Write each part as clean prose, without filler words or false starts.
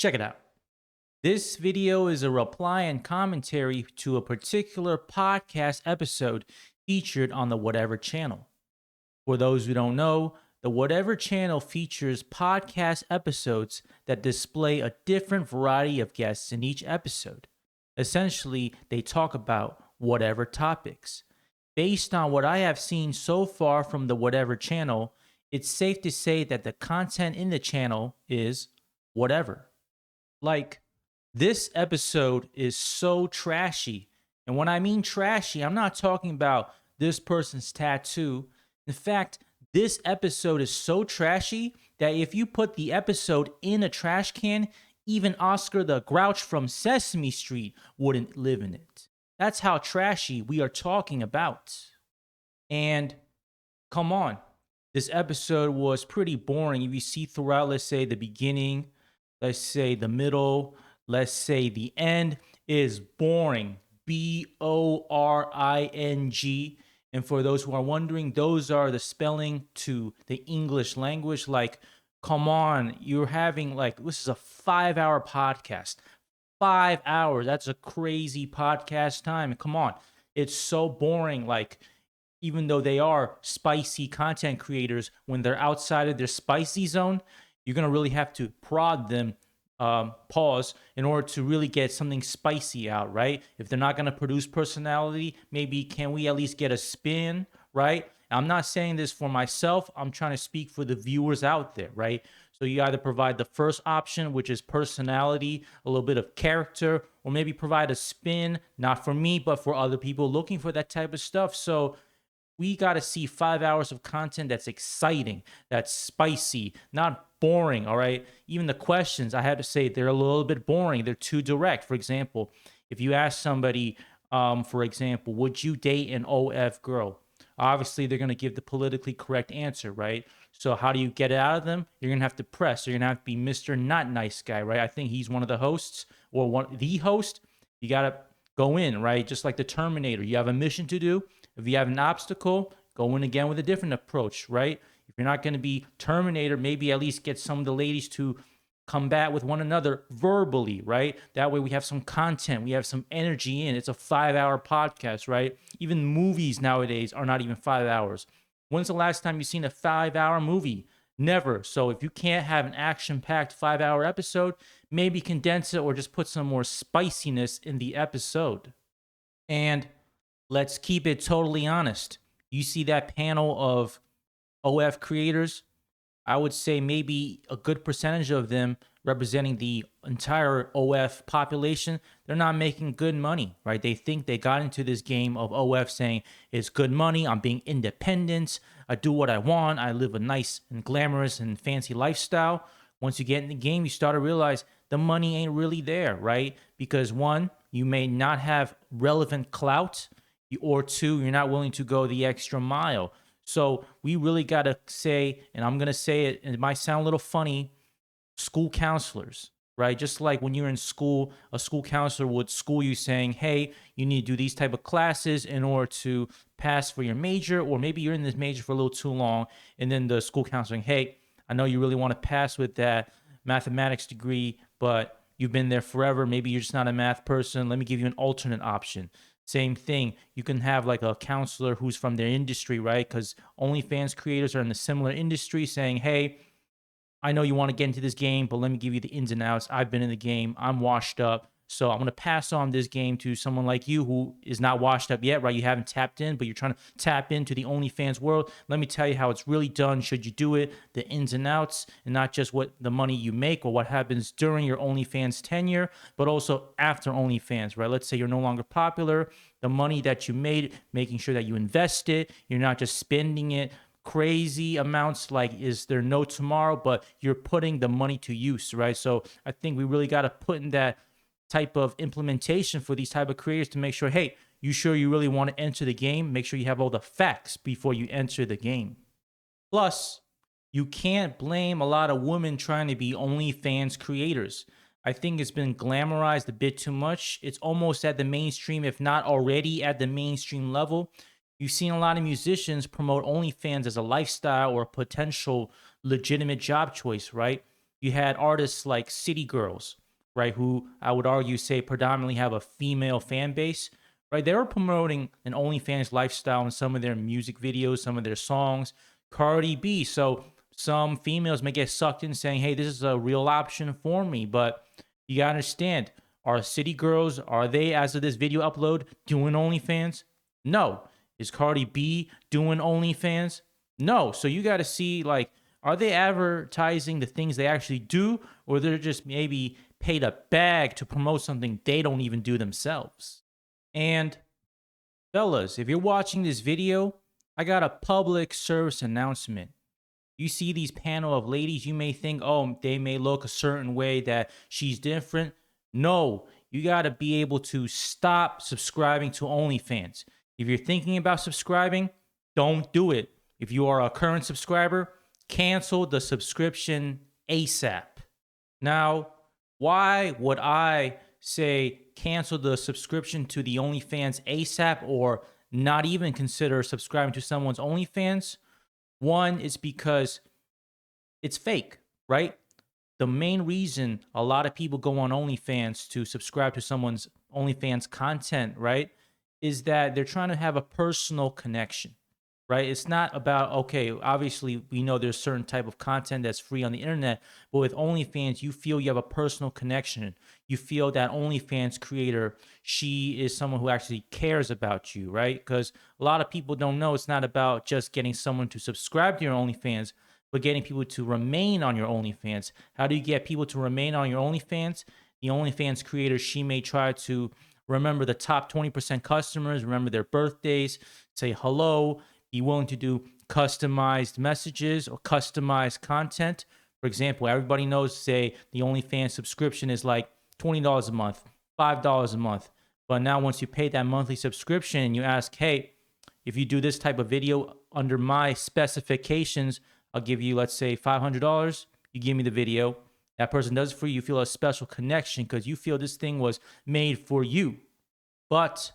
Check it out. This video is a reply and commentary to a particular podcast episode featured on the Whatever channel. For those who don't know, the Whatever channel features podcast episodes that display a different variety of guests in each episode. Essentially, they talk about whatever topics. Based on what I have seen so far from the Whatever channel, it's safe to say that the content in the channel is whatever. Like, this episode is so trashy. And when I mean trashy, I'm not talking about this person's tattoo. In fact, this episode is so trashy that if you put the episode in a trash can, even Oscar the Grouch from Sesame Street wouldn't live in it. That's how trashy we are talking about. And come on, this episode was pretty boring. If you see throughout, let's say the beginning, let's say the middle, let's say the end, is boring. B-O-R-I-N-G. And for those who are wondering, those are the spelling to the English language. Like, come on, you're having this is a 5-hour podcast. 5 hours. That's a crazy podcast time. Come on. It's so boring. Like, even though they are spicy content creators, when they're outside of their spicy zone, you're going to really have to prod them, pause, in order to really get something spicy out, right? If they're not going to produce personality, maybe can we at least get a spin, right? I'm not saying this for myself. I'm trying to speak for the viewers out there, right? So you either provide the first option, which is personality, a little bit of character, or maybe provide a spin, not for me, but for other people looking for that type of stuff. So we got to see 5 hours of content that's exciting, that's spicy, not boring, all right? Even the questions, I had to say, they're a little bit boring. They're too direct. For example, if you ask somebody, for example, would you date an OF girl? Obviously, they're going to give the politically correct answer, right? So how do you get it out of them? You're going to have to press. You're going to have to be Mr. Not Nice Guy, right? I think he's one of the hosts or the host. You got to go in, right? Just like the Terminator. You have a mission to do. If you have an obstacle, go in again with a different approach, right? If you're not going to be Terminator, maybe at least get some of the ladies to combat with one another verbally, right? That way we have some content, we have some energy in. It's a 5-hour podcast, right? Even movies nowadays are not even 5 hours. When's the last time you've seen a 5-hour movie? Never. So if you can't have an action-packed 5-hour episode, maybe condense it or just put some more spiciness in the episode. And let's keep it totally honest. You see that panel of OF creators? I would say maybe a good percentage of them representing the entire OF population, they're not making good money, right? They think they got into this game of OF saying it's good money, I'm being independent, I do what I want, I live a nice and glamorous and fancy lifestyle. Once you get in the game, you start to realize the money ain't really there, right? Because one, you may not have relevant clout, or two, you're not willing to go the extra mile. So we really got to say, and I'm going to say it, and it might sound a little funny, school counselors, right? Just like when you're in school, a school counselor would school you saying, hey, you need to do these type of classes in order to pass for your major, or maybe you're in this major for a little too long, and then the school counseling, hey, I know you really want to pass with that mathematics degree, but you've been there forever. Maybe you're just not a math person. Let me give you an alternate option. Same thing. You can have like a counselor who's from their industry, right? Because OnlyFans creators are in a similar industry saying, hey, I know you want to get into this game, but let me give you the ins and outs. I've been in the game. I'm washed up. So I'm going to pass on this game to someone like you who is not washed up yet, right? You haven't tapped in, but you're trying to tap into the OnlyFans world. Let me tell you how it's really done. Should you do it? The ins and outs, and not just what the money you make or what happens during your OnlyFans tenure, but also after OnlyFans, right? Let's say you're no longer popular. The money that you made, making sure that you invest it. You're not just spending it crazy amounts like is there no tomorrow, but you're putting the money to use, right? So I think we really got to put in that type of implementation for these type of creators to make sure, hey, you sure you really want to enter the game? Make sure you have all the facts before you enter the game. Plus, you can't blame a lot of women trying to be OnlyFans creators. I think it's been glamorized a bit too much. It's almost at the mainstream, if not already at the mainstream level. You've seen a lot of musicians promote OnlyFans as a lifestyle or a potential legitimate job choice, right? You had artists like City Girls, right, who I would argue say predominantly have a female fan base, right? They were promoting an OnlyFans lifestyle in some of their music videos, some of their songs. Cardi B. So some females may get sucked in saying, hey, this is a real option for me. But you gotta understand, are City Girls, are they, as of this video upload, doing OnlyFans? No. Is Cardi B doing OnlyFans? No. So you gotta see, like, are they advertising the things they actually do, or they're just maybe paid a bag to promote something they don't even do themselves? And fellas, if you're watching this video, I got a public service announcement. You see these panel of ladies, you may think, oh, they may look a certain way, that she's different. No, you got to be able to stop subscribing to OnlyFans. If you're thinking about subscribing, don't do it. If you are a current subscriber, cancel the subscription ASAP. Now, why would I say cancel the subscription to the OnlyFans ASAP, or not even consider subscribing to someone's OnlyFans? One, it's because it's fake, right? The main reason a lot of people go on OnlyFans to subscribe to someone's OnlyFans content, right, is that they're trying to have a personal connection, right? It's not about, okay, obviously we know there's certain type of content that's free on the internet, but with OnlyFans, you feel you have a personal connection. You feel that OnlyFans creator, she is someone who actually cares about you, right? Because a lot of people don't know it's not about just getting someone to subscribe to your OnlyFans, but getting people to remain on your OnlyFans. How do you get people to remain on your OnlyFans? The OnlyFans creator, she may try to remember the top 20% customers, remember their birthdays, say hello, be willing to do customized messages or customized content. For example, everybody knows, say, the OnlyFans subscription is like $20 a month, $5 a month. But now once you pay that monthly subscription and you ask, hey, if you do this type of video under my specifications, I'll give you, let's say, $500. You give me the video. That person does it for you. You feel a special connection because you feel this thing was made for you. But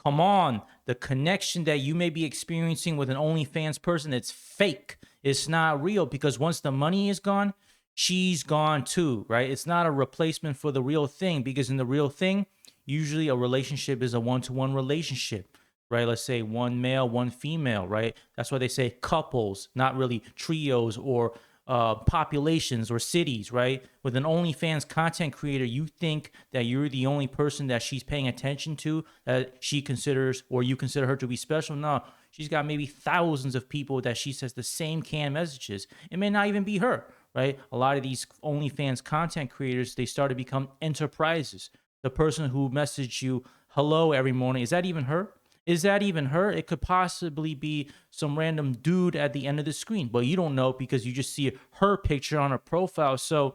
come on, the connection that you may be experiencing with an OnlyFans person, it's fake. It's not real, because once the money is gone, she's gone too, right? It's not a replacement for the real thing, because in the real thing, usually a relationship is a one-to-one relationship, right? Let's say one male, one female, right? That's why they say couples, not really trios or populations or cities, right? With an OnlyFans content creator, you think that you're the only person that she's paying attention to, that she considers, or you consider her to be special. No, she's got maybe thousands of people that she says the same canned messages. It may not even be her, right? A lot of these OnlyFans content creators, they start to become enterprises. The person who messaged you hello every morning, is that even her? Is that even her? It could possibly be some random dude at the end of the screen, but you don't know because you just see her picture on her profile. So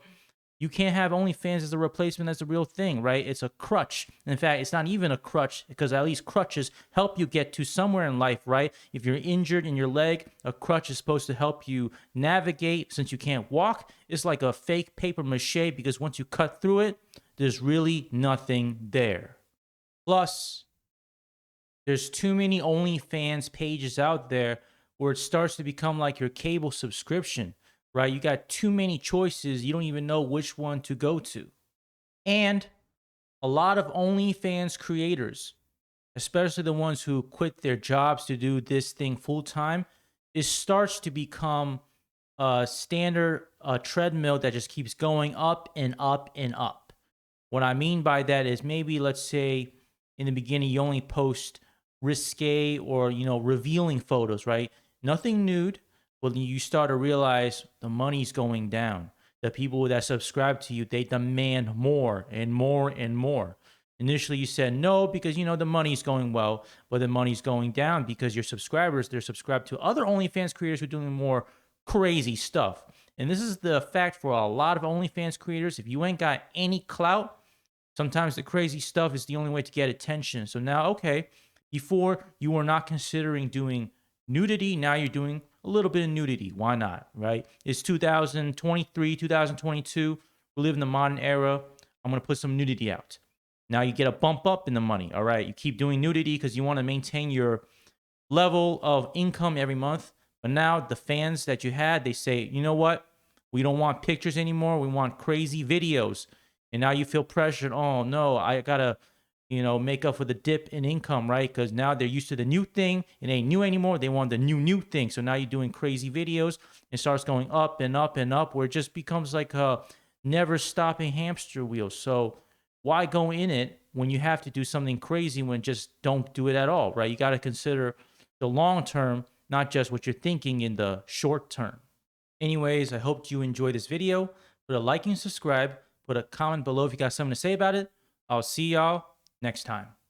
you can't have OnlyFans as a replacement as a real thing, right? It's a crutch. In fact, it's not even a crutch, because at least crutches help you get to somewhere in life, right? If you're injured in your leg, a crutch is supposed to help you navigate. Since you can't walk, it's like a fake paper mache, because once you cut through it, there's really nothing there. Plus, there's too many OnlyFans pages out there where it starts to become like your cable subscription, right? You got too many choices. You don't even know which one to go to. And a lot of OnlyFans creators, especially the ones who quit their jobs to do this thing full time, it starts to become a standard treadmill that just keeps going up and up and up. What I mean by that is, maybe let's say in the beginning you only post risque or revealing photos, right? Nothing nude. Well, you start to realize the money's going down. The people that subscribe to you, they demand more and more and more. Initially you said no because the money's going well, but the money's going down because your subscribers, they're subscribed to other OnlyFans creators who are doing more crazy stuff. And this is the fact for a lot of OnlyFans creators. If you ain't got any clout, sometimes the crazy stuff is the only way to get attention. So now, okay, before you were not considering doing nudity, now you're doing a little bit of nudity. Why not, right? It's 2023, 2022. We live in the modern era. I'm going to put some nudity out. Now you get a bump up in the money, all right? You keep doing nudity because you want to maintain your level of income every month. But now the fans that you had, they say, you know what? We don't want pictures anymore. We want crazy videos. And now you feel pressured. Oh no, I gotta, make up for the dip in income, right? Because now they're used to the new thing. It ain't new anymore. They want the new thing. So now you're doing crazy videos. It starts going up and up and up, where it just becomes like a never stopping hamster wheel. So why go in it when you have to do something crazy, when just don't do it at all, right? You got to consider the long term, not just what you're thinking in the short term. Anyways, I hope you enjoyed this video. Put a like and subscribe. Put a comment below if you got something to say about it. I'll see y'all next time.